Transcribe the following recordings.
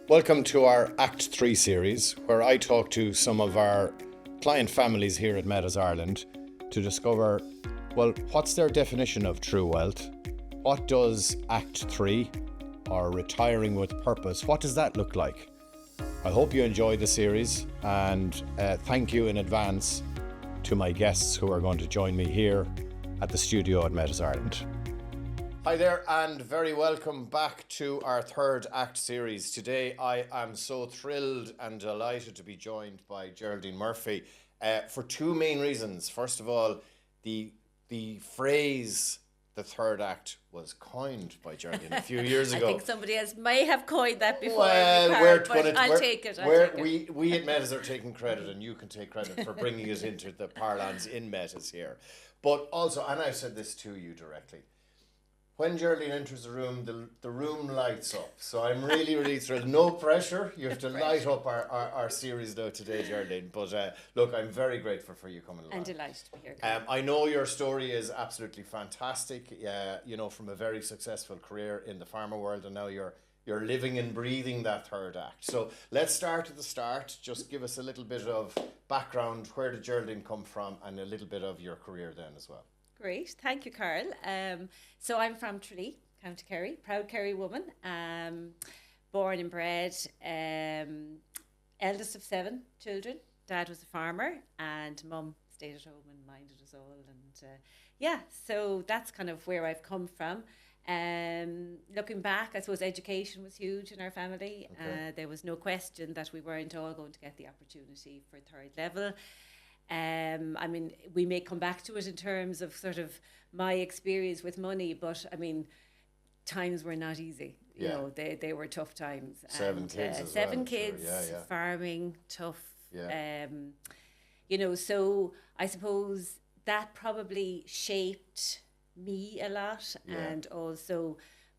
Welcome to our Act 3 series, where I talk to some of our client families here at Metis Ireland to discover, well, what's their definition of true wealth? What does Act 3, or retiring with purpose, what does that look like? I hope you enjoy the series, and thank you in advance to my guests who are going to join me here at the studio at Metis Ireland. Hi there, and very welcome back to our third Act series. Today I am so thrilled and delighted to be joined by Geraldine Murphy for two main reasons. First of all, the phrase "the third act" was coined by Geraldine a few years ago. I think somebody else may have coined that before. I'll take it. We at Metis are taking credit, and you can take credit for bringing it into the parlance in Metis here. But also, and I've said this to you directly, when Geraldine enters the room, the room lights up. So I'm really thrilled. No pressure. You have to light up our series now today, Geraldine. But look, I'm very grateful for you coming along. I'm delighted to be here. I know your story is absolutely fantastic. From a very successful career in the pharma world, and now you're living and breathing that third act. So let's start at the start. Just give us a little bit of background. Where did Geraldine come from, and a little bit of your career then as well. Great, thank you, Carl. So I'm from Tralee, County Kerry, proud Kerry woman, born and bred, eldest of 7 children. Dad was a farmer, and Mum stayed at home and minded us all. And so that's kind of where I've come from. Looking back, I suppose education was huge in our family. Okay. There was no question that we weren't all going to get the opportunity for third level. We may come back to it in terms of sort of my experience with money, but times were not easy. You know, they were tough times. 7 kids as seven well, kids, sure. farming, tough. Yeah. So I suppose that probably shaped me a lot, and also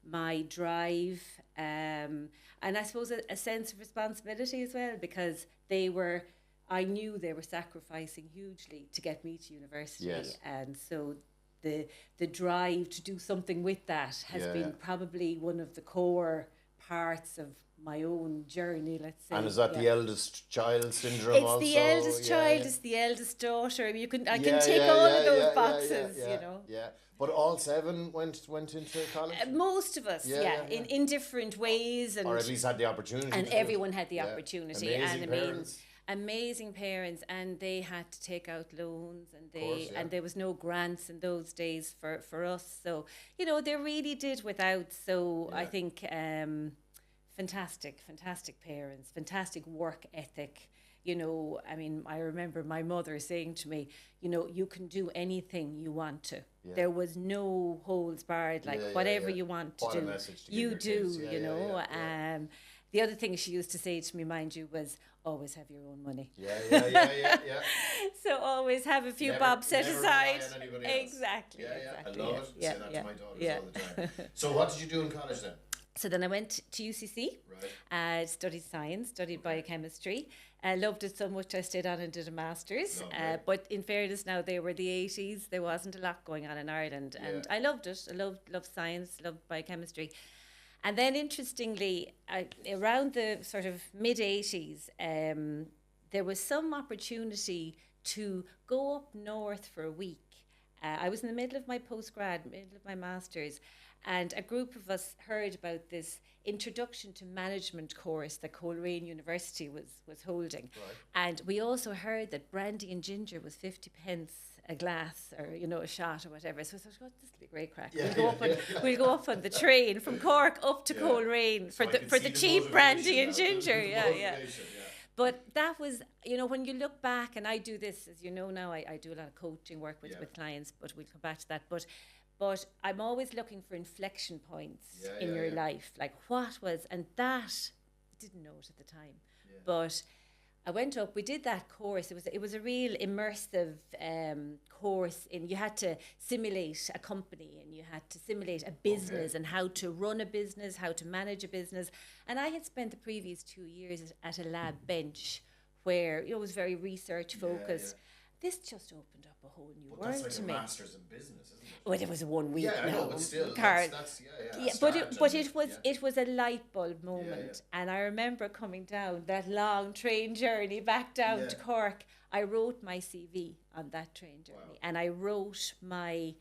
my drive, and I suppose a sense of responsibility as well, because I knew they were sacrificing hugely to get me to university. Yes. And so the drive to do something with that has been probably one of the core parts of my own journey, let's say. And is that the eldest child syndrome it's also? The eldest child, it's the eldest daughter. I can tick all of those boxes, you know. Yeah. But all 7 went into college? Most of us, in different ways. Or at least had the opportunity. And everyone had the opportunity. Amazing parents. Amazing parents, and they had to take out loans, and and there was no grants in those days for us. So they really did without. So I think fantastic parents, fantastic work ethic. I remember my mother saying to me, you can do anything you want to. Yeah. There was no holds barred, whatever you want to do, you do. The other thing she used to say to me, mind you, was always have your own money. Yeah. So always have a few bob set aside. Exactly. Exactly. I love it. I say that to my daughters all the time. So what did you do in college then? So then I went to UCC, studied science, studied biochemistry. I loved it so much I stayed on and did a master's. But in fairness now, they were the 80s. There wasn't a lot going on in Ireland. And I loved it. I loved science, loved biochemistry. And then interestingly, around the sort of mid-80s, there was some opportunity to go up north for a week. I was in the middle of my postgrad, middle of my master's, and a group of us heard about this introduction to management course that Coleraine University was holding. Right. And we also heard that brandy and ginger was 50 pence a glass, or a shot or whatever. So I thought, this will be great crack. We'll go up on the train from Cork up to Coleraine for the cheap brandy and ginger. Yeah. But that was, when you look back, and I do this, as you know now, I do a lot of coaching work with clients, but we'll come back to that. But I'm always looking for inflection points in your life. Like and that, didn't know it at the time. Yeah. But I went up, we did that course. It was a real immersive course. You had to simulate a company, and you had to simulate a business, and how to run a business, how to manage a business. And I had spent the previous 2 years at a lab bench where it was very research focused. this just opened up a whole new But world that's like to a me. master's in business, isn't it? Well, it was 1 week Yeah, I now. know, but still, Carl. that's Yeah, a but start it was yeah. it was a light bulb moment, and I remember coming down that long train journey back down to Cork. I wrote my CV on that train journey, and I wrote my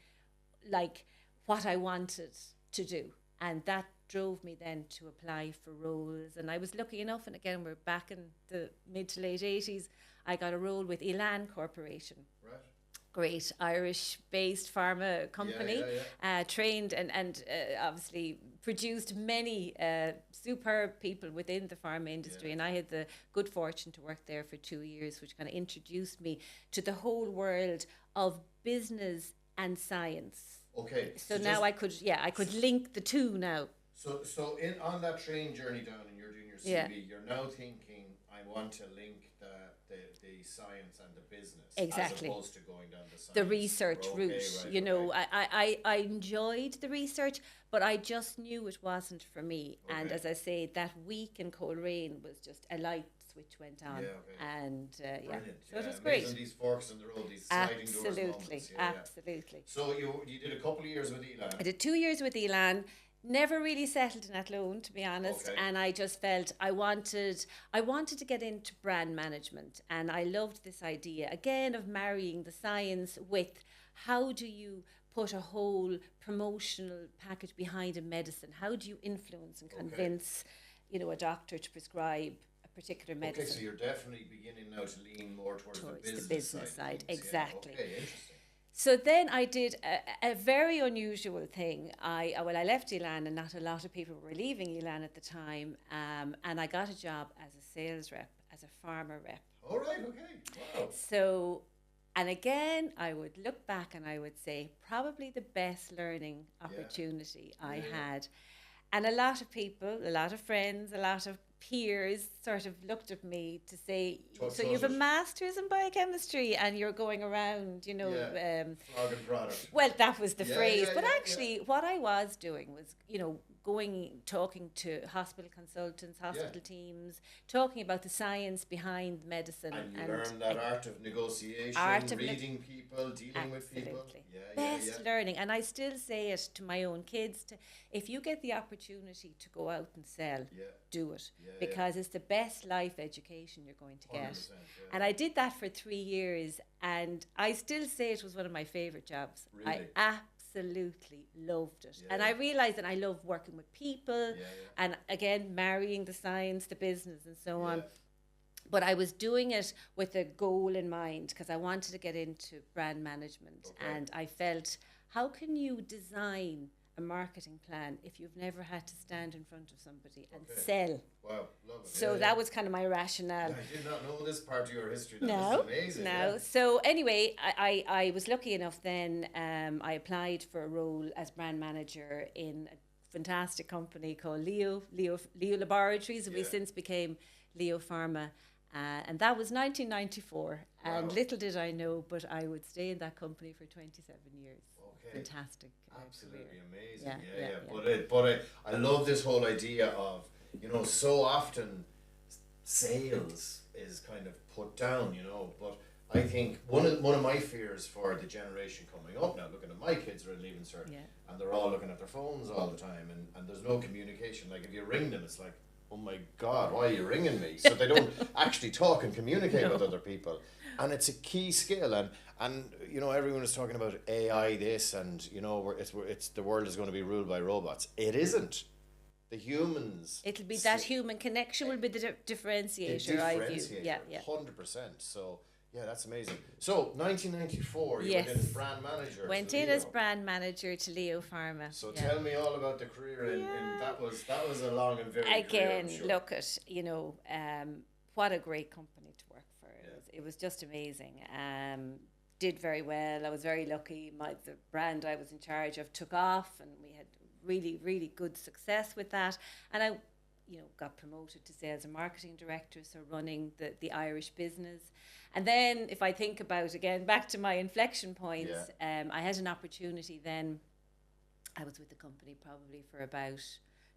what I wanted to do, and that drove me then to apply for roles. And I was lucky enough, and again we're back in the mid to late 80s. I got a role with Elan Corporation. Right. Great Irish-based pharma company, trained and obviously produced many superb people within the pharma industry. And I had the good fortune to work there for 2 years, which kind of introduced me to the whole world of business and science. Okay. So now I could link the two now. So on that train journey down, and you're doing your CV, you're now thinking, I want to link the science and the business, exactly, as opposed to going down the science, the research route. Right, you know, I enjoyed the research, but I just knew it wasn't for me. Okay. And as I say, that week in Coleraine was just a light switch went on, and so it was great. These forks in the road, these sliding doors moments. Absolutely. So you did a couple of years with Elan. I did 2 years with Elan. Never really settled in Athlone, to be honest, and I just felt I wanted to get into brand management, and I loved this idea again of marrying the science with how do you put a whole promotional package behind a medicine? How do you influence and convince, a doctor to prescribe a particular medicine? Okay, so you're definitely beginning now to lean more towards the business side. Exactly. Okay, interesting. So then I did a very unusual thing. I left Elan, and not a lot of people were leaving Elan at the time, and I got a job as a sales rep, as a pharma rep. All right, okay, wow. So, and again, I would look back and I would say probably the best learning opportunity I had. And a lot of people, a lot of friends, a lot of peers sort of looked at me to say, so you have a master's in biochemistry and you're going around, flogging product. Well, that was the phrase. But actually, what I was doing was, talking to hospital consultants, hospital teams, talking about the science behind medicine. And you learn that art of negotiation, reading people, dealing with people. Best learning. And I still say it to my own kids, if you get the opportunity to go out and sell, do it. Because it's the best life education you're going to get. And I did that for 3 years, and I still say it was one of my favourite jobs. Really? I absolutely loved it. And I realised that I love working with people and again marrying the science, the business and so on. But I was doing it with a goal in mind because I wanted to get into brand management. And I felt, how can you design a marketing plan if you've never had to stand in front of somebody and sell? Wow, love it. So that was kind of my rationale. I did not know this part of your history. That is amazing. So anyway, I was lucky enough then, I applied for a role as brand manager in a fantastic company called Leo Laboratories, and we since became Leo Pharma. And that was 1994. Wow. And little did I know, but I would stay in that company for 27 years. Fantastic. Absolutely career. Amazing. But I love this whole idea of, so often sales is kind of put down, but I think one of my fears for the generation coming up now, looking at my kids are leaving cert, and they're all looking at their phones all the time, and there's no communication. Like if you ring them, it's like, oh my God, why are you ringing me? So they don't actually talk and communicate with other people. And it's a key skill. And everyone is talking about AI this, and, it's the world is going to be ruled by robots. It isn't. The humans. It'll be that human connection will be the differentiator, I view. 100%. So, that's amazing. So, 1994, you went in as brand manager. Went in as brand manager to Leo Pharma. So tell me all about the career in that was a long and very career, I'm sure. Look at, what a great company to work for. It was just amazing. Did very well. I was very lucky. The brand I was in charge of took off, and we had really, really good success with that. And I, got promoted to sales and marketing director, so running the Irish business. And then if I think about, again, back to my inflection points, I had an opportunity then. I was with the company probably for about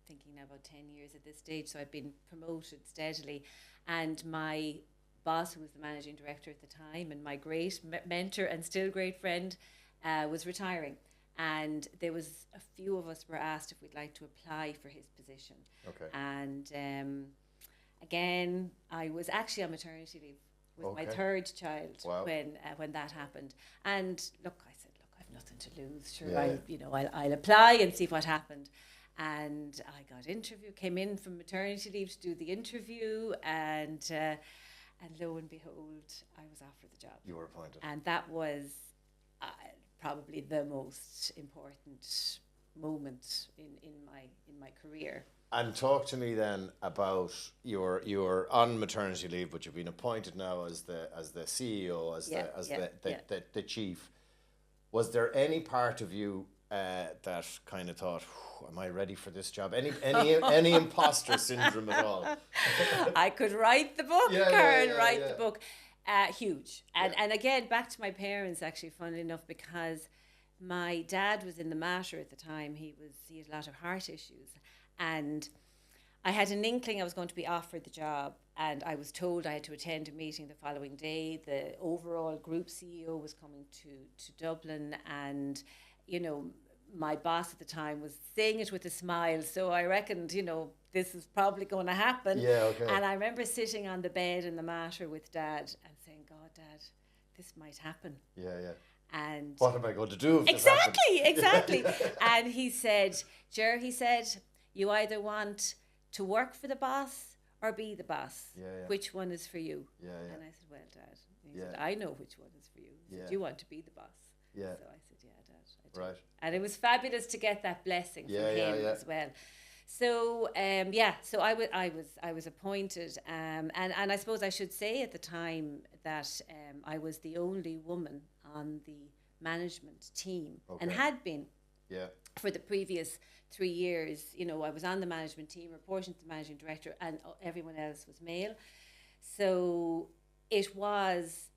10 years at this stage, so I've been promoted steadily. And my boss, who was the managing director at the time, and my great mentor and still great friend, was retiring. And there was a few of us were asked if we'd like to apply for his position. Okay. And again, I was actually on maternity leave with my third child when that happened. And look, I said, look, I've nothing to lose. Sure, I'll apply and see what happened. And I got came in from maternity leave to do the interview, and lo and behold, I was offered the job. You were appointed. And that was probably the most important moment in my career. And talk to me then about you're on maternity leave, but you've been appointed now as the CEO, the chief. Was there any part of you that kind of thought, am I ready for this job? Any imposter syndrome at all? I could write the book, Karen, write the book. Huge. And again, back to my parents, actually, funnily enough, because my dad was in the Mater at the time. He had a lot of heart issues. And I had an inkling I was going to be offered the job, and I was told I had to attend a meeting the following day. The overall group CEO was coming to Dublin, and, my boss at the time was saying it with a smile. So I reckoned, this is probably going to happen. Yeah, okay. And I remember sitting on the bed in the Mater with Dad and saying, God, Dad, this might happen. Yeah. And what am I going to do if Exactly. And he said, Ger, you either want to work for the boss or be the boss. Yeah. Which one is for you? Yeah. And I said, well, Dad. And he said, I know which one is for you. He said, you want to be the boss. Yeah. So I said, yeah, Dad, I do. Right. And it was fabulous to get that blessing from him as well. So so I was appointed, and I suppose I should say at the time that I was the only woman on the management team, and had been for the previous 3 years. I was on the management team, reporting to the managing director, and everyone else was male. So it was,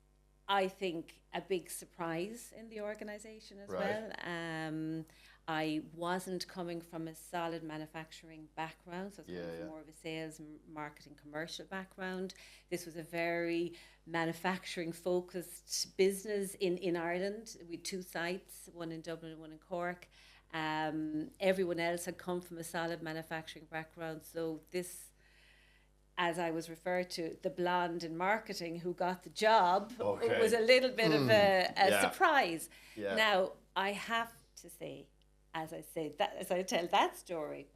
I think, a big surprise in the organisation as well. I wasn't coming from a solid manufacturing background, so I was coming from more of a sales, marketing, commercial background. This was a very manufacturing-focused business in Ireland. We had 2 sites, one in Dublin and one in Cork. Everyone else had come from a solid manufacturing background, so this, as I was referred to, the blonde in marketing who got the job, was a little bit of a surprise. Yeah. Now, I have to say, as I tell that story,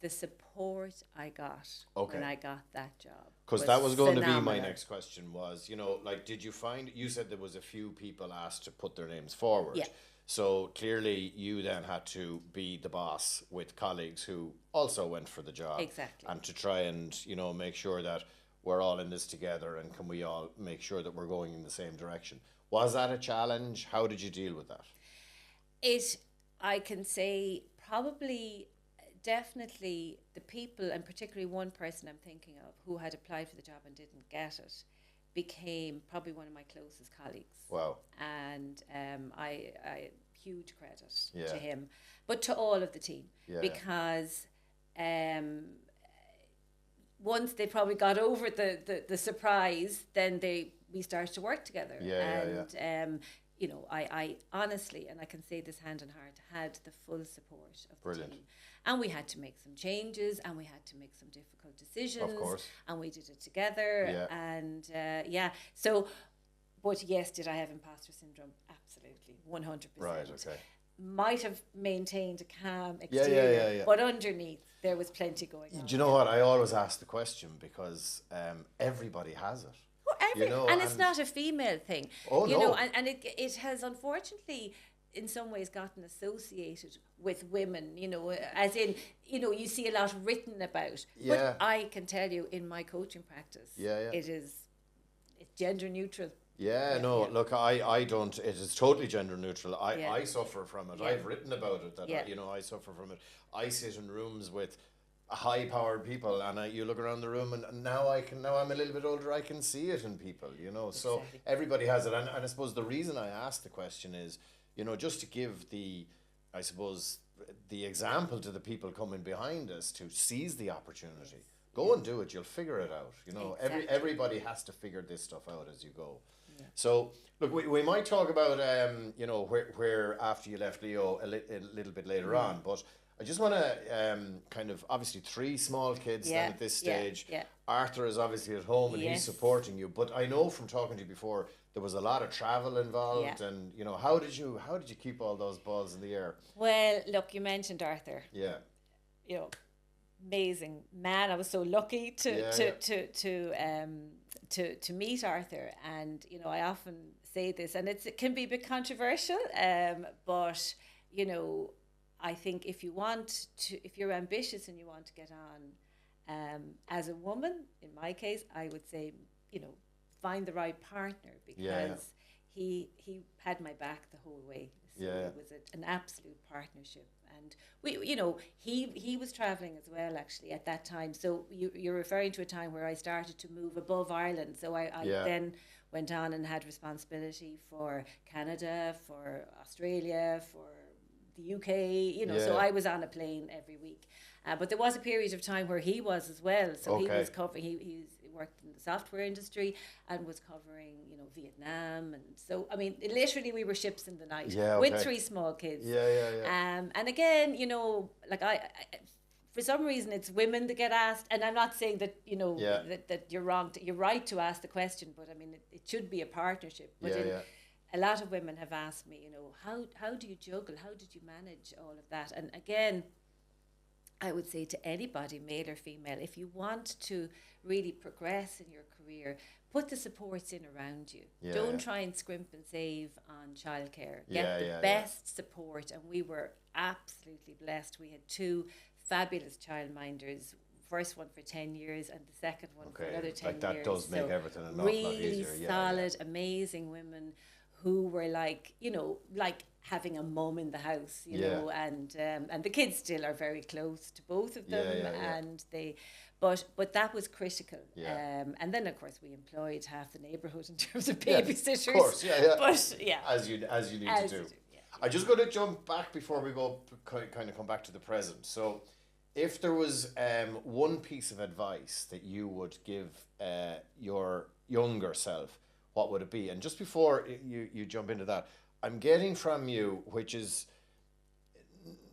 the support I got when I got that job. Because that was going to be my next question was, did you find, you said there was a few people asked to put their names forward. Yeah. So clearly you then had to be the boss with colleagues who also went for the job. Exactly. And to try and, make sure that we're all in this together, and can we all make sure that we're going in the same direction. Was that a challenge? How did you deal with that? I can say probably, definitely the people, and particularly one person I'm thinking of who had applied for the job and didn't get it, became probably one of my closest colleagues. Wow. And I huge credit to him, but to all of the team, because once they probably got over the surprise, then we started to work together. I honestly, and I can say this hand on heart, had the full support of the team. And we had to make some changes, and we had to make some difficult decisions. Of course. And we did it together. Yeah. And so, but yes, did I have imposter syndrome? Absolutely, 100%. Right, okay. Might have maintained a calm exterior, but underneath there was plenty going on. Do you know what? I always ask the question because everybody has it. And it's not a female thing. Oh, no. And it has unfortunately in some ways gotten associated with women, as in, you see a lot written about. Yeah. But I can tell you in my coaching practice, it's gender neutral. Look, I don't, it is totally gender neutral. I suffer from it. I've written about it, that I suffer from it. I sit in rooms with high-powered people, and you look around the room, and now I'm a little bit older, I can see it in people, so everybody has it. And I suppose the reason I asked the question is, just to give the example to the people coming behind us to seize the opportunity. Go and do it. You'll figure it out. You know, Exactly. everybody has to figure this stuff out as you go. Yeah. So look, we might talk about you know, where after you left Leo a little bit later on, but I just want to kind of, obviously 3 small kids then at this stage. Yeah. Arthur is obviously at home and he's supporting you, but I know from talking to you before there was a lot of travel involved, and you know, how did you keep all those balls in the air? Well, look, you mentioned Arthur. Yeah. You know, amazing man. I was so lucky to meet Arthur, and you know, I often say this, and it can be a bit controversial, but you know, I think if you're ambitious and you want to get on, as a woman, in my case, I would say, you know, find the right partner, because he had my back the whole way. So it was an absolute partnership. And we, you know, he was traveling as well, actually, at that time. So you're referring to a time where I started to move above Ireland. So I then went on and had responsibility for Canada, for Australia, for the UK, you know, so I was on a plane every week. But there was a period of time where he was as well. So he was covering, he worked in the software industry and was covering, you know, Vietnam. And so, I mean, literally we were ships in the night with 3 small kids. And again, you know, like I for some reason it's women that get asked, and I'm not saying that, you know, that you're wrong, you're right to ask the question, but I mean, it should be a partnership. But a lot of women have asked me, you know, how do you juggle? How did you manage all of that? And again, I would say to anybody, male or female, if you want to really progress in your career, put the supports in around you. Don't try and scrimp and save on childcare. Get the best support. And we were absolutely blessed. We had 2 fabulous childminders. First one for 10 years and the second one for another 10 years. That does make everything an awful lot easier. Really solid, amazing women who were like, you know, like having a mum in the house, you know, and the kids still are very close to both of them, and they, but that was critical. And then of course we employed half the neighbourhood in terms of babysitters. Of course, But as you need to do. I just got to jump back before we go, kind of come back to the present. So, if there was one piece of advice that you would give your younger self, what would it be? And just before you jump into that, I'm getting from you, which is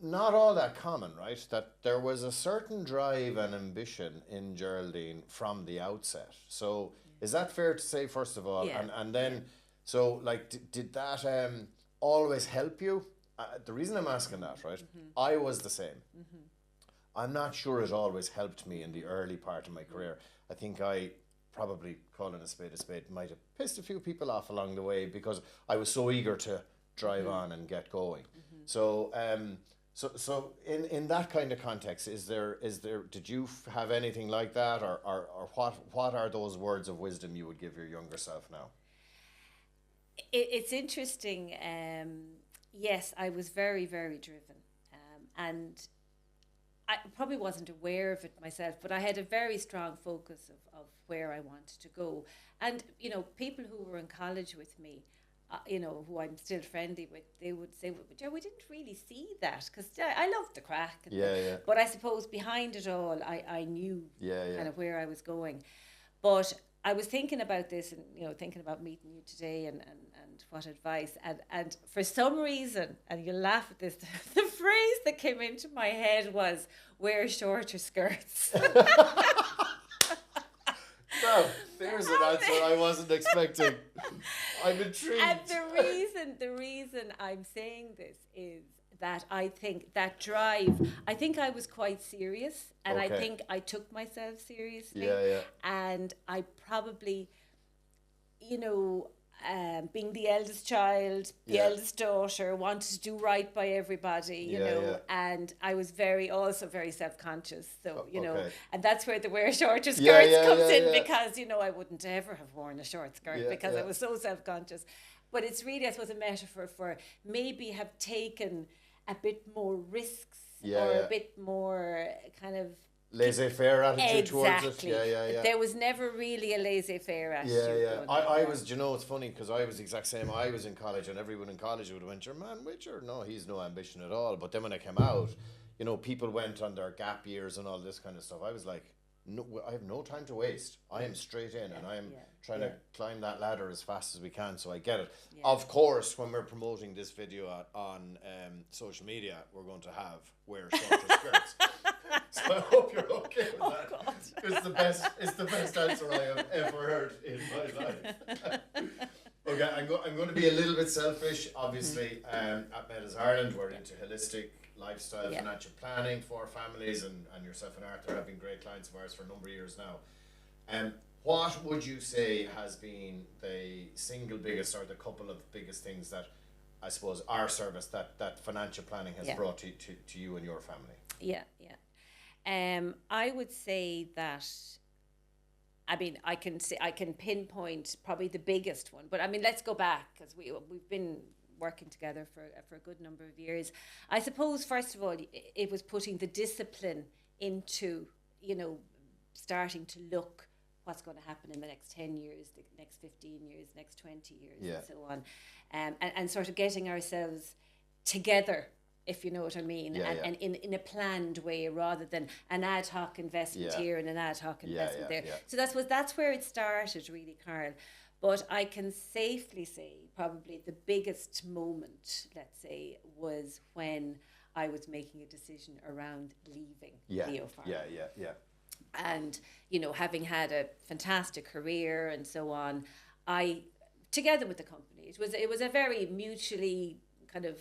not all that common, right? That there was a certain drive and ambition in Geraldine from the outset. So is that fair to say, first of all? And then, so like, did that always help you? The reason I'm asking that, right? I was the same. I'm not sure it always helped me in the early part of my career. I think I probably, calling a spade, might have pissed a few people off along the way because I was so eager to drive on and get going. So, so in that kind of context, did you have anything like that, or what are those words of wisdom you would give your younger self now? It's interesting. Yes, I was very, very driven, and I probably wasn't aware of it myself, but I had a very strong focus of where I wanted to go. And, you know, people who were in college with me, you know, who I'm still friendly with, they would say, well, Joe, we didn't really see that, because I loved the crack. But I suppose behind it all, I knew kind of where I was going. But I was thinking about this and, you know, thinking about meeting you today and what advice. And for some reason, and you'll laugh at this, the phrase that came into my head was, wear shorter skirts. Well, there's an answer I wasn't expecting. I'm intrigued. And the reason I'm saying this is that I think that drive, I think I was quite serious, and I think I took myself seriously. And I probably, you know, being the eldest child, the eldest daughter, wanted to do right by everybody, you know, and I was also very self-conscious. So, you know, and that's where the wear shorter skirts comes in, because, you know, I wouldn't ever have worn a short skirt because I was so self-conscious. But it's really, I suppose, a metaphor for maybe have taken a bit more risks or a bit more kind of laissez-faire attitude towards it. There was never really a laissez-faire attitude. I was, you know, it's funny because I was the exact same. I was in college, and everyone in college would have went, your man Witcher, no, he's no ambition at all. But then when I came out, you know, people went on their gap years and all this kind of stuff. I was like, I have no time to waste. I am straight in, and I am trying to climb that ladder as fast as we can. So I get it. Yeah. Of course, when we're promoting this video on social media, we're going to have wear shorter skirts. So I hope you're okay with that. God. It's the best answer I have ever heard in my life. Okay, I'm going to be a little bit selfish. Obviously, at Metis Ireland, we're into holistic lifestyle financial planning for families, and yourself and Arthur have been great clients of ours for a number of years now. What would you say has been the single biggest or the couple of biggest things that I suppose our service, that financial planning has brought to you and your family? I would say that, I mean, I can pinpoint probably the biggest one, but I mean, let's go back, because we've been working together for a good number of years. I suppose, first of all, it was putting the discipline into, starting to look what's going to happen in the next 10 years, the next 15 years, next 20 years, and so on. And sort of getting ourselves together, if you know what I mean, and in a planned way, rather than an ad hoc investment here and an ad hoc investment there. So that's where it started, really, Carl. But I can safely say probably the biggest moment, let's say, was when I was making a decision around leaving Leo Pharma. And, having had a fantastic career and so on, I, together with the company, it was a very mutually kind of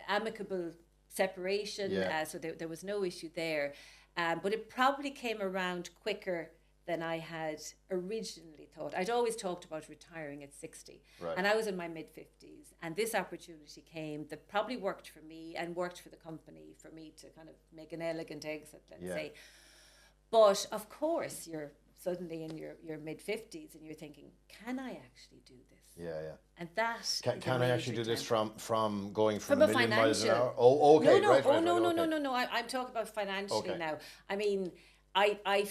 amicable separation, so there was no issue there. But it probably came around quicker than I had originally thought. I'd always talked about retiring at 60, and I was in my mid-50s, and this opportunity came that probably worked for me and worked for the company for me to kind of make an elegant exit, let's say. But of course, you're suddenly in your mid-50s and you're thinking, can I actually do this? And that can I actually do this from going from a a million miles an hour? Oh, okay. No. I'm talking about financially now. I mean, I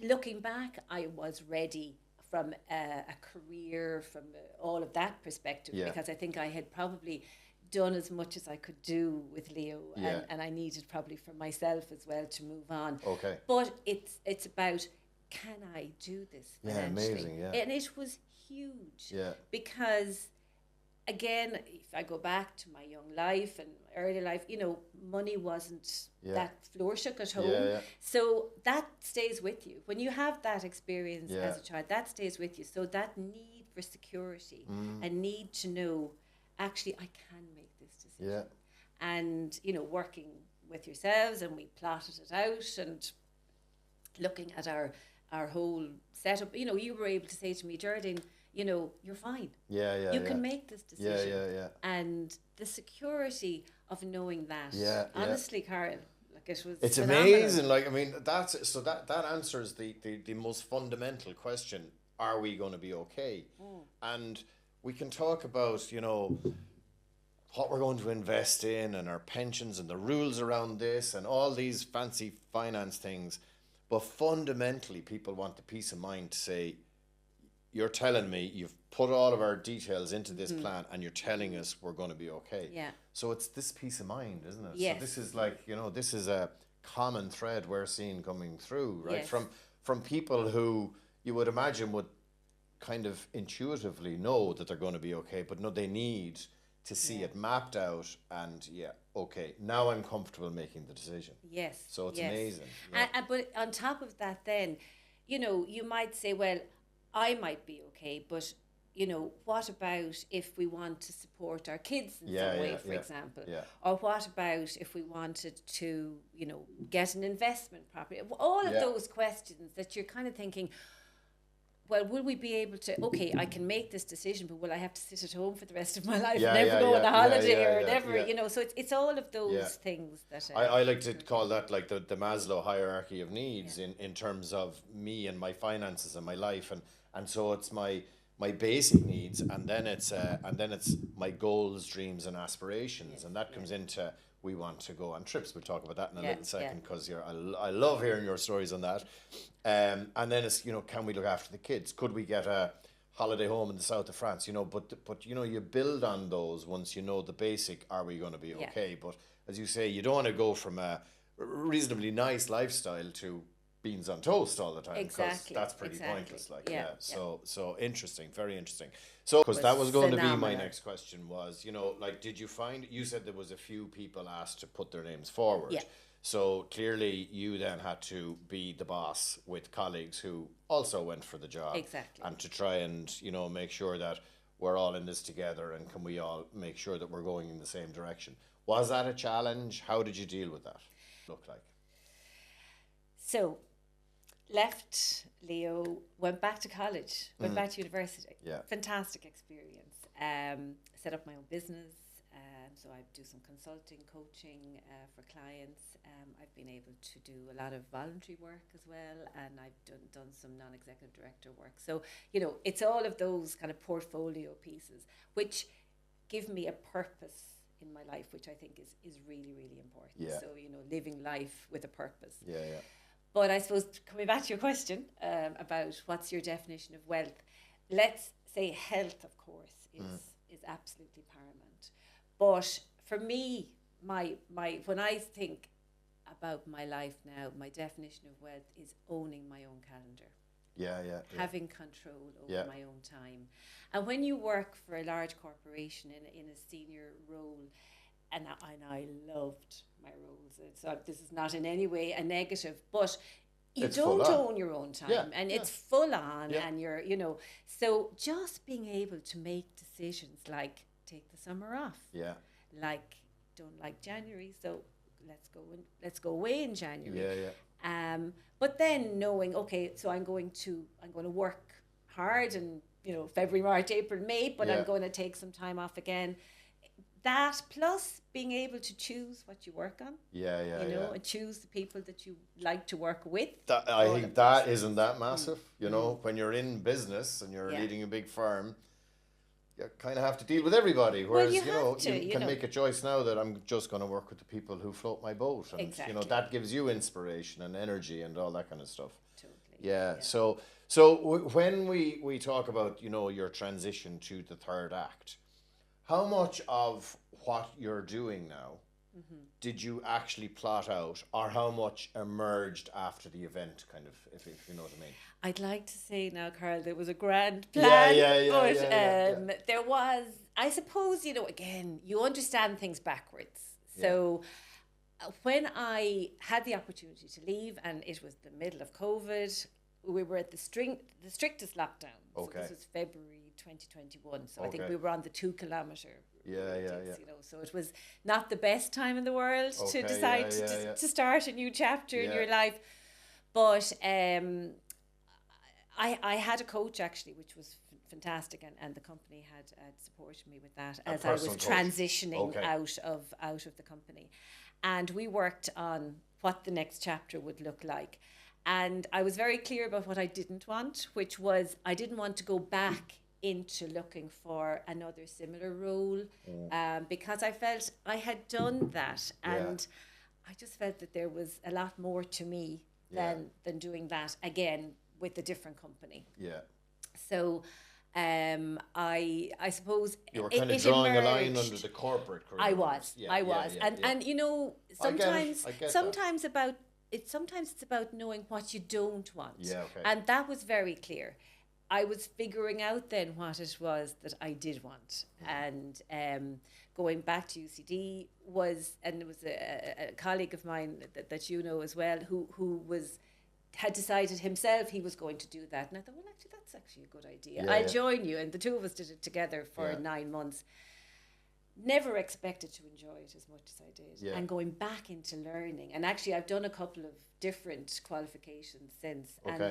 looking back, I was ready from a career, from all of that perspective, because I think I had probably done as much as I could do with Leo, and I needed probably for myself as well to move on. But it's about, can I do this financially? Amazing, And it was huge, because again, if I go back to my young life and early life, money wasn't that flourishing at home. So that stays with you. When you have that experience as a child, that stays with you. So that need for security and need to know, actually, I can make this decision. And, working with yourselves, and we plotted it out and looking at our whole setup, you were able to say to me, Geraldine, you're fine. You can make this decision. And the security of knowing that, honestly, Carl, it's phenomenal. Amazing. Like, I mean, that answers the most fundamental question: are we going to be okay? And we can talk about, what we're going to invest in and our pensions and the rules around this and all these fancy finance things. But fundamentally, people want the peace of mind to say, you're telling me you've put all of our details into this plan and you're telling us we're going to be okay. So it's this peace of mind, isn't it? So this is like, this is a common thread we're seeing coming through, right? From people who you would imagine would kind of intuitively know that they're going to be okay, but no, they need to see it mapped out and now I'm comfortable making the decision. So it's amazing. But on top of that then, you might say, well, I might be okay, but what about if we want to support our kids in some way, for example? Or what about if we wanted to, get an investment property? All of those questions that you're kind of thinking, well, will we be able to, I can make this decision, but will I have to sit at home for the rest of my life and never go on a holiday or never, so it's all of those things that... I like to call that like the Maslow hierarchy of needs in terms of me and my finances and my life. And so it's my basic needs, and then it's my goals, dreams and aspirations. And that comes into, we want to go on trips. We'll talk about that in a little second, because I love hearing your stories on that. And then it's, can we look after the kids? Could we get a holiday home in the south of France? But you build on those once you know the basic, are we going to be okay? But as you say, you don't want to go from a reasonably nice lifestyle to beans on toast all the time. Exactly. That's pretty Exactly. pointless. Like, Yeah. So interesting, very interesting. So, because that was going to be my phenomenal. next question was, you know, like, did you find, you said there was a few people asked to put their names forward. Yeah. So clearly you then had to be the boss with colleagues who also went for the job. Exactly. And to try and, you know, make sure that we're all in this together and can we all make sure that we're going in the same direction. Was that a challenge? How did you deal with that? Look like? So, left Leo, went back to college, went back to university. Yeah. Fantastic experience. Set up my own business. So I do some consulting, coaching for clients. I've been able to do a lot of voluntary work as well, and I've done some non-executive director work. So, you know, it's all of those kind of portfolio pieces which give me a purpose in my life, which I think is really, really important. Yeah. So, you know, living life with a purpose. Yeah, yeah. But I suppose, coming back to your question about what's your definition of wealth, let's say health, of course, is absolutely paramount. But for me, my when I think about my life now, my definition of wealth is owning my own calendar. Yeah. Having control over Yeah. my own time. And when you work for a large corporation in a senior role, and I loved my roles, so this is not in any way a negative, but you It's don't full on. own your own time, Yeah, and yeah. it's full on, Yeah. and you're, you know, so just being able to make decisions like take the summer off, Yeah. like don't like January, so let's go away in January. Yeah. But then knowing, okay, so I'm going to work hard, and you know, February, March, April, May, but Yeah. I'm going to take some time off again. That plus being able to choose what you work on, Yeah. you know, and choose the people that you like to work with. That, I think that isn't that massive. You know, when you're in business and you're Yeah. leading a big firm, you kind of have to deal with everybody. Whereas, you you know, have to, you you can know. make a choice now that I'm just going to work with the people who float my boat. And, you know, Exactly. that gives you inspiration and energy and all that kind of stuff. Totally. Yeah. So when we talk about, you know, your transition to the third act, how much of what you're doing now did you actually plot out, or how much emerged after the event, kind of, if you know what I mean? I'd like to say now, Carl, there was a grand plan, but yeah. there was, I suppose, you know, again, you understand things backwards. So when I had the opportunity to leave, and it was the middle of COVID, we were at the strictest lockdown. Okay. So this was February 2021. So I think Okay. we were on the 2 kilometre Yeah. you know, so it was not the best time in the world Okay, to decide to start a new chapter in your life. But I had a coach actually, which was fantastic, and the company had supported me with that as I was personal coach. transitioning Okay. out of the company, and we worked on what the next chapter would look like. And I was very clear about what I didn't want, which was I didn't want to go back into looking for another similar role, because I felt I had done that, and I just felt that there was a lot more to me than doing that again with a different company. Yeah. So I suppose You were kind of it drawing a line emerged. under the corporate career. I was, and you know, sometimes I get that. sometimes it's about knowing what you don't want. Yeah, okay. And that was very clear. I was figuring out then what it was that I did want, and going back to UCD and it was a colleague of mine that you know as well, who had decided himself he was going to do that, and I thought, well, actually, that's actually a good idea. I'll join you, and the two of us did it together for 9 months. Never expected to enjoy it as much as I did, and going back into learning, and actually I've done a couple of different qualifications since, and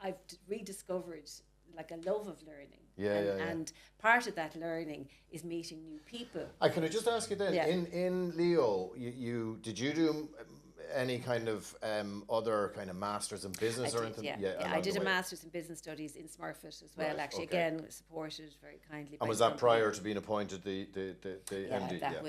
I've rediscovered like a love of learning, and part of that learning is meeting new people. I can I just ask you then, in Leo, you did you do any kind of other kind of masters in business or anything? I did a master's in business studies in Smurfit as well. Right, actually, okay. again supported very kindly. And was that prior to being appointed the MD? That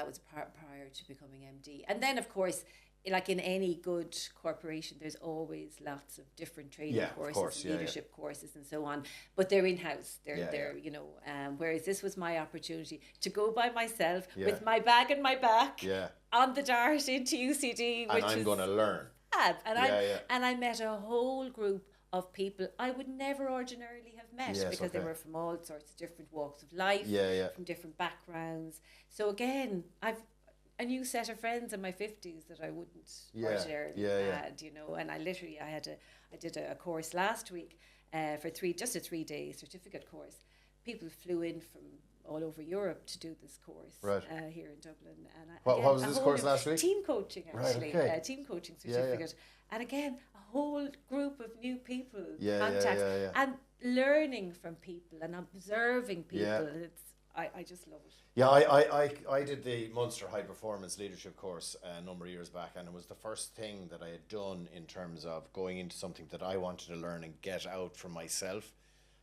was prior to becoming MD. And then, of course, like in any good corporation, there's always lots of different training courses, leadership courses, and so on. But they're in-house. They're you know. Whereas this was my opportunity to go by myself with my bag in my back on the dart into UCD. And I'm going to learn. And I met a whole group of people I would never ordinarily have met because they were from all sorts of different walks of life, from different backgrounds. So again, I've a new set of friends in my 50s that I wouldn't ordinarily had, you know. And I did a course last week for just a 3-day certificate course. People flew in from all over Europe to do this course here in Dublin. And what was this course last week? Team coaching, actually. Team coaching certificate. And again, a whole group of new people, contacts, and learning from people and observing people. I just love it. Yeah, I did the Munster High Performance Leadership course a number of years back, and it was the first thing that I had done in terms of going into something that I wanted to learn and get out for myself.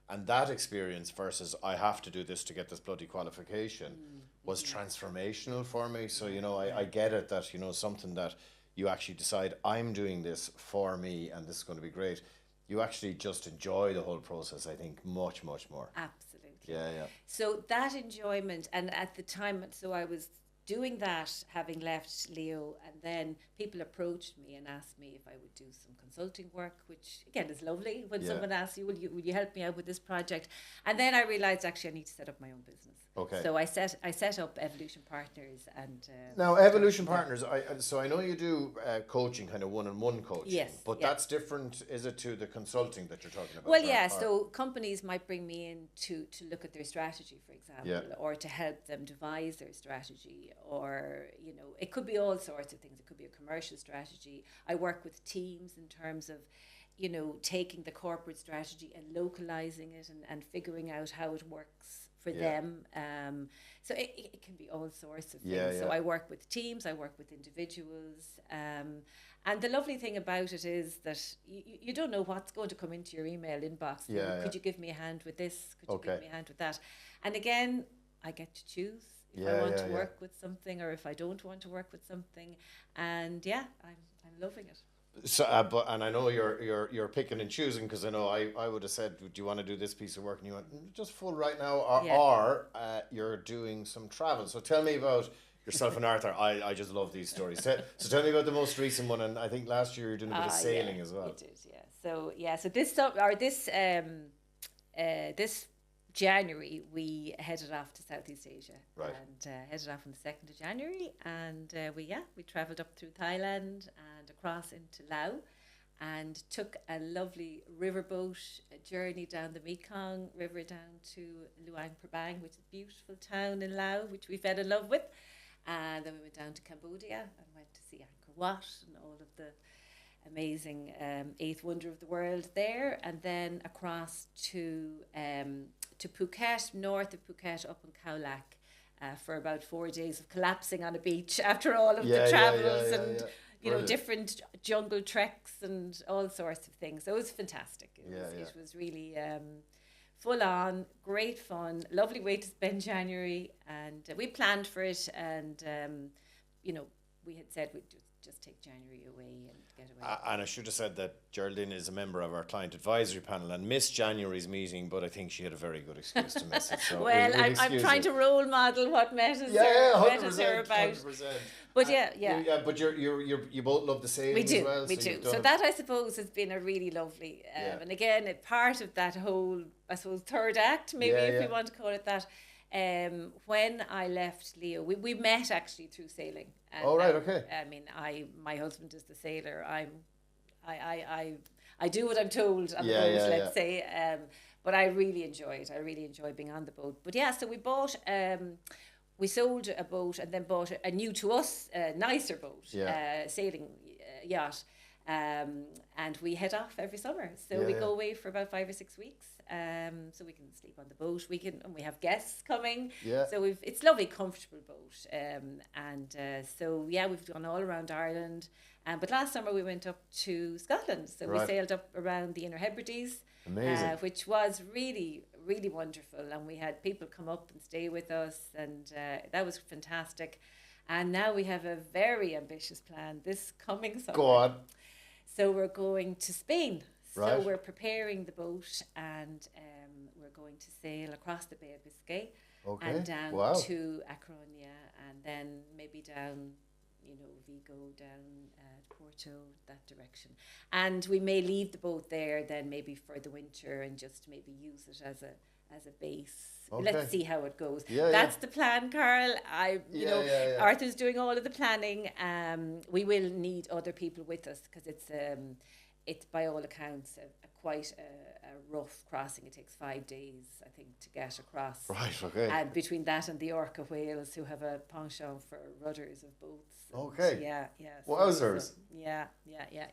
And that experience versus I have to do this to get this bloody qualification was transformational for me. So, you know, I get it that, you know, something that you actually decide I'm doing this for me and this is going to be great. You actually just enjoy the whole process, I think, much, much more. Absolutely. Yeah. So that enjoyment, and at the time, so I was doing that, having left Leo, and then people approached me and asked me if I would do some consulting work, which again is lovely when someone asks you, will you help me out with this project? And then I realized actually I need to set up my own business. Okay. So I set up Evolution Partners, and now Evolution Partners. I know you do coaching, kind of one-on-one coaching. Yes. But that's different, is it, to the consulting that you're talking about? Well, so companies might bring me in to look at their strategy, for example, or to help them devise their strategy, or, you know, it could be all sorts of things. It could be a commercial strategy. I work with teams in terms of, you know, taking the corporate strategy and localizing it and figuring out how it works for them. So it can be all sorts of things. So I work with teams, I work with individuals. And the lovely thing about it is that you don't know what's going to come into your email inbox. Could you give me a hand with this? Could you give me a hand with that? And again, I get to choose if I want to work with something or if I don't want to work with something. And I'm loving it. So, and I know you're picking and choosing, because I know I would have said, do you want to do this piece of work? And you went, just full right now, or you're doing some travel. So tell me about yourself and Arthur. I just love these stories. So tell me about the most recent one, and I think last year you were doing a bit of sailing as well. We did, So this January we headed off to Southeast Asia, and headed off on the 2nd of January, and we travelled up through Thailand and across into Laos, and took a lovely riverboat journey down the Mekong River down to Luang Prabang, which is a beautiful town in Laos, which we fell in love with. And then we went down to Cambodia and went to see Angkor Wat and all of the amazing eighth wonder of the world there, and then across to Phuket, north of Phuket, up in Khao Lak, for about 4 days of collapsing on a beach after all of the travels and you know, different jungle treks and all sorts of things. So it was fantastic. It was really full on, great fun, lovely way to spend January, and we planned for it, and you know, we had said we'd just take January away and get away. And I should have said that Geraldine is a member of our client advisory panel and missed January's meeting, but I think she had a very good excuse to miss it. So well, I'm trying to role model what Metis are about. 100%. But but you both love the sailing. We do, as well, we do. So that, I suppose, has been a really lovely, and again, part of that whole, I suppose, third act, maybe if we want to call it that. When I left Leo, we met actually through sailing. And, okay. I mean, my husband is the sailor. I do what I'm told on the boat, let's say. But I really enjoy it. I really enjoy being on the boat. But so we bought, we sold a boat and then bought a new to us, nicer boat, sailing yacht. And we head off every summer. So we go away for about 5 or 6 weeks. So we can sleep on the boat. And we have guests coming. Yeah. So it's a lovely, comfortable boat. So we've gone all around Ireland. But last summer we went up to Scotland. So we sailed up around the Inner Hebrides. Amazing. Which was really, really wonderful. And we had people come up and stay with us. And that was fantastic. And now we have a very ambitious plan this coming summer. Go on. So we're going to Spain. So we're preparing the boat, and we're going to sail across the Bay of Biscay and down to A Coruña, and then maybe down Vigo down Porto, that direction. And we may leave the boat there then maybe for the winter and just maybe use it as a base. Okay. Let's see how it goes. Yeah, That's the plan, Carl. Yeah. Arthur's doing all of the planning. We will need other people with us because it's by all accounts quite a rough crossing. It takes 5 days, I think, to get across. Right, okay. And between that and the Orca whales, who have a penchant for rudders of boats. Okay. Yeah. Wowzers. Yeah.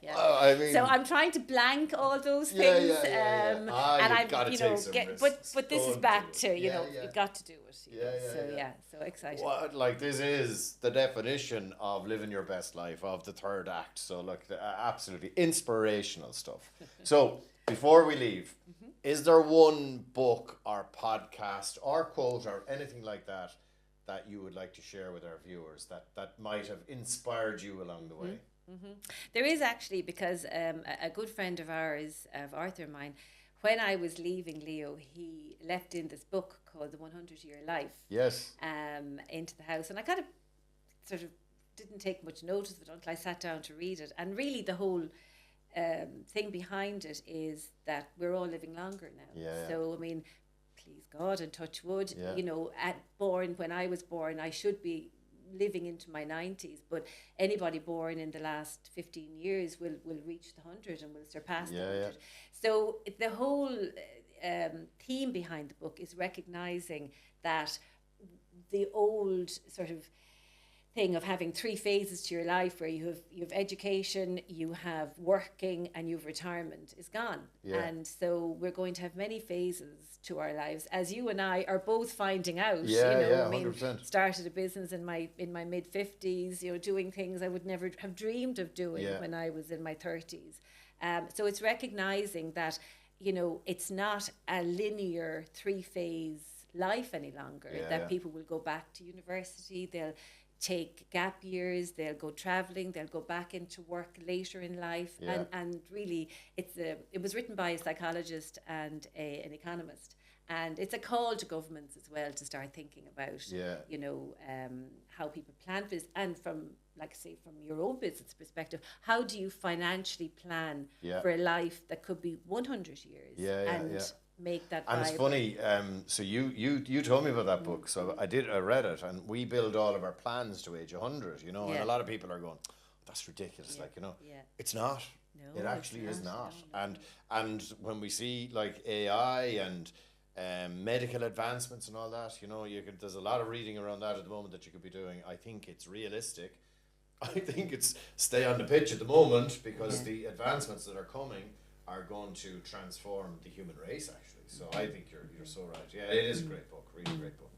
Well, I mean, So I'm trying to blank all those things. And I'm, gotta take some risks. but this is back to, you've got to do it. So excited. What, like, this is the definition of living your best life, of the third act. So, look, absolutely inspirational stuff. So, before we leave, is there one book or podcast or quote or anything like that that you would like to share with our viewers that might have inspired you along the way? There is actually, because a good friend of ours, of Arthur and mine, when I was leaving Leo, he left in this book called The 100-Year Life. Yes. Into the house. And I kind of sort of didn't take much notice of it until I sat down to read it. And really the whole thing behind it is that we're all living longer now. Yeah. So, I mean, please God and touch wood, Yeah. when I was born, I should be living into my 90s, but anybody born in the last 15 years will reach the 100 and will surpass the 100. Yeah. So the whole theme behind the book is recognizing that the old sort of thing of having 3 phases to your life, where you have education, you have working, and you have retirement, is gone. Yeah. And so we're going to have many phases to our lives, as you and I are both finding out. Yeah, I mean, 100%. started a business in my mid 50s, doing things I would never have dreamed of doing when I was in my 30s. So it's recognizing that it's not a linear 3-phase life any longer. That people will go back to university, they'll take gap years, they'll go traveling, they'll go back into work later in life. And really it was written by a psychologist and an economist, and it's a call to governments as well to start thinking about how people plan for this, and from your own business perspective, how do you financially plan for a life that could be 100 years make that and viable. it's funny, so you told me about that book, so I read it, and we build all of our plans to age 100, and a lot of people are going, that's ridiculous, it's not. No, it actually is not. No. And when we see like AI and medical advancements and all that, there's a lot of reading around that at the moment that you could be doing. I think it's realistic. I think it's stay on the pitch at the moment, because the advancements that are coming are going to transform the human race, actually. So I think you're so right. Yeah, it is a great book, really great book.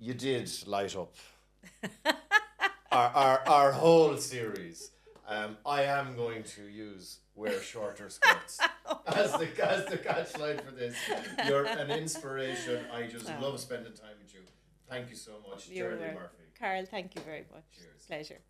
You did light up our whole series. I am going to wear shorter skirts as the catchline for this. You're an inspiration. I just love spending time with you. Thank you so much, Geraldine Murphy. Carl, thank you very much. Cheers. Pleasure.